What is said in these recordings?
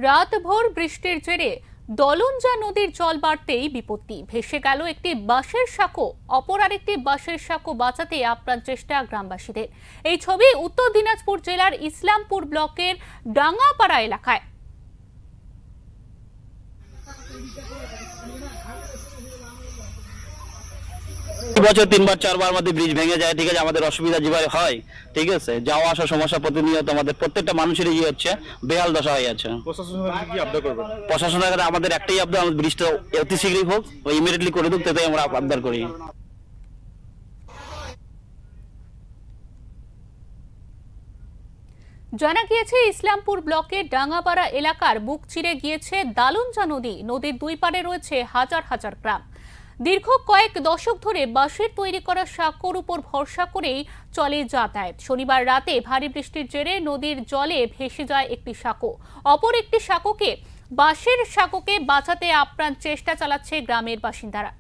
রাতভর বৃষ্টির জেরে দলঞ্জা নদীর জল বাড়তেই বিপত্তি, ভেসে গেল একটি বাঁশের সাঁকো। অপর আরেকটি বাঁশের সাঁকো বাঁচাতে আপ্রাণ চেষ্টা গ্রামবাসীদের। এই ছবি উত্তর দিনাজপুর জেলার ইসলামপুর ব্লকের ডাঙ্গাপাড়া এলাকায়। বছর 3-4 বার ব্রিজ ভেঙে যায়, ঠিক আছে, আমাদের অসুবিধা যেভাবে হয়, ঠিক আছে, যাওয়া আসা সমস্যা প্রতিনিয়ত আমাদের প্রত্যেকটা মানুষেরই হচ্ছে, বেহাল দশা হয়ে যাচ্ছে। প্রশাসনের কাছে আমাদের একটাই আবদার, আমাদের ব্রিজটা অতি শীঘ্রই হোক, ইমিডিয়েটলি করে দিক, তাতে আমরা আবদার করি। জানা গিয়েছে, ইসলামপুর ব্লকের ডাঙ্গাপাড়া এলাকার বুক চিরে গিয়েছে দালঞ্জা নদী। নদীর দুই পাড়ে রয়েছে হাজার হাজার গ্রাম। দীর্ঘ কয়েক দশক ধরে বাঁশের তৈরি করা সাঁকোর উপর ভরসা করেই চলে যাতায়াত। শনিবার রাতে ভারী বৃষ্টির জেরে নদীর জলে ভেসে যায় একটি সাঁকো। অপর একটি বাঁশের সাঁকোকে বাঁচাতে আপ্রাণ চেষ্টা চালাচ্ছে গ্রামের বাসিন্দারা।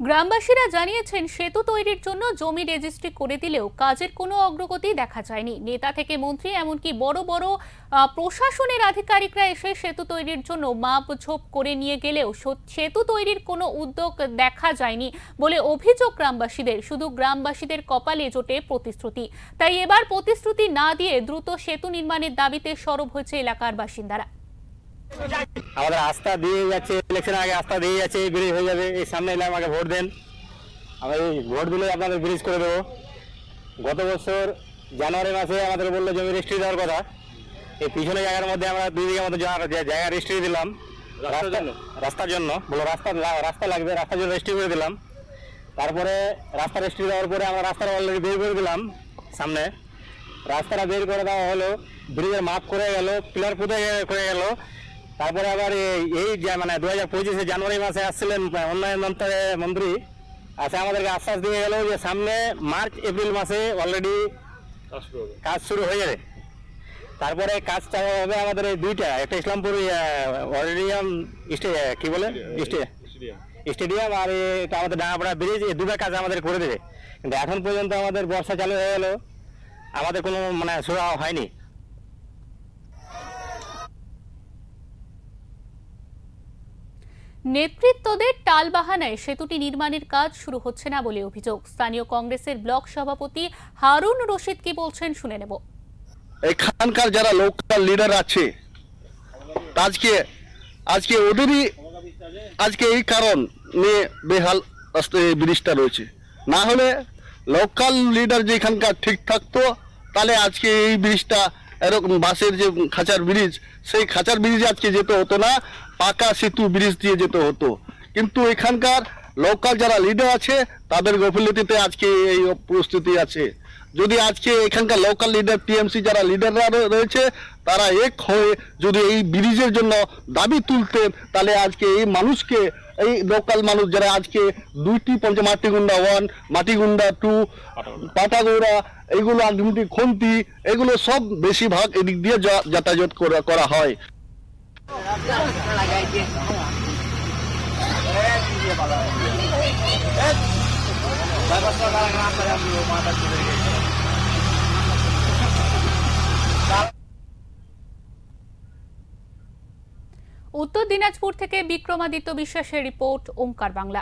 গ্রামবাসীরা জানিয়েছেন, সেতু তৈরির জন্য জমি রেজিস্ট্রি করে দিলেও কাজের কোনো অগ্রগতি দেখা যায়নি। নেতা থেকে মন্ত্রী, এমনকি বড় বড় প্রশাসনের আধিকারিকরা এসে সেতু তৈরির জন্য মাপঝোপ করে নিয়ে গেলেও সেতু তৈরির কোনো উদ্যোগ দেখা যায়নি বলে অভিযোগ গ্রামবাসীদের। শুধু গ্রামবাসীদের কপালে জোটে প্রতিশ্রুতি। তাই এবার প্রতিশ্রুতি না দিয়ে দ্রুত সেতু নির্মাণের দাবিতে সরব হয়েছে এলাকার বাসিন্দারা। আমাদের আস্থা দিয়ে যাচ্ছে, ইলেকশন আগে আস্থা দিয়ে যাচ্ছে ব্রিজ হয়ে যাবে, এই সামনে এলে আমাকে ভোট দেন, আমি ভোট দিলে আপনাদের ব্রিজ করে দেবো। গত বছর জানুয়ারি মাসে আমাদের বললো জমি রেজিস্ট্রি দেওয়ার কথা। এই পিছনে জায়গার মধ্যে আমরা 2 বিঘা মতো জায়গা রেজিস্ট্রি দিলাম রাস্তার জন্য, বললো রাস্তা লাগবে, রাস্তার জন্য রেজিস্ট্রি করে দিলাম। তারপরে রাস্তা রেজিস্ট্রি দেওয়ার পরে আমরা রাস্তাটা অলরেডি বের করে দিলাম। সামনে রাস্তাটা বের করে দেওয়া হলো, ব্রিজের মাপ করে গেল, পিলার পুঁতে করে গেল। তারপরে আবার এই মানে 2025 জানুয়ারি মাসে আসছিলেন উন্নয়ন মন্ত্রী, আচ্ছা আমাদেরকে আশ্বাস দিয়ে গেল যে সামনে মার্চ এপ্রিল মাসে অলরেডি কাজ শুরু হয়ে যাবে। তারপরে কাজটা হবে আমাদের এই দুইটা, একটা ইসলামপুর অডিটোরিয়াম কি বলে স্টেডিয়াম, আর এটা আমাদের ডাঙ্গাপাড়া ব্রিজ, এই দুটো কাজ আমাদের করে দেবে। কিন্তু এখন পর্যন্ত আমাদের বর্ষা চালু হয়ে গেল, আমাদের কোনো মানে শুরু হয়নি। নেতৃত্বদের টালবাহানায় সেতুটি নির্মাণের কাজ শুরু হচ্ছে না বলে অভিযোগ। স্থানীয় কংগ্রেসের ব্লক সভাপতি হারুন রশিদ কি বলছেন শুনে নেব। এখানকার যারা লোকাল লিডার আছে, আজকে ওদেরই এই কারণ নিয়ে বেহাল ব্রিজটা রয়েছে। না হলে লোকাল লিডার যে এখানকার ঠিক থাকতো, তাহলে আজকে এই ব্রিজটা এরকম বাসের যে খাঁচার ব্রিজ, সেই খাঁচার ব্রিজে আজকে যেতে হতো না, পাকা সেতু ব্রিজ দিয়ে যেতে হতো। কিন্তু এখানকার লোকাল যারা লিডার আছে, তাদের গফিলতিতে আজকে এই পরিস্থিতি আছে। যদি আজকে এখানকার লোকাল লিডার, টিএমসি যারা লিডাররা রয়েছে, তারা এক হয়ে যদি এই ব্রিজের জন্য দাবি তুলতেন, তাহলে আজকে এই মানুষকে, এই লোকাল মানুষ যারা আজকে 2টি মাটিগুন্ডা 1, মাটিগুন্ডা 2, পাটাগৌড়া, এগুলো আলটিমেটলি খন্তি, এগুলো সব বেশিরভাগ এদিক দিয়ে যাতায়াত করা হয়। উত্তর দিনাজপুর থেকে বিক্রমাদিত্য বিশ্বাসের রিপোর্ট, ওঙ্কার বাংলা।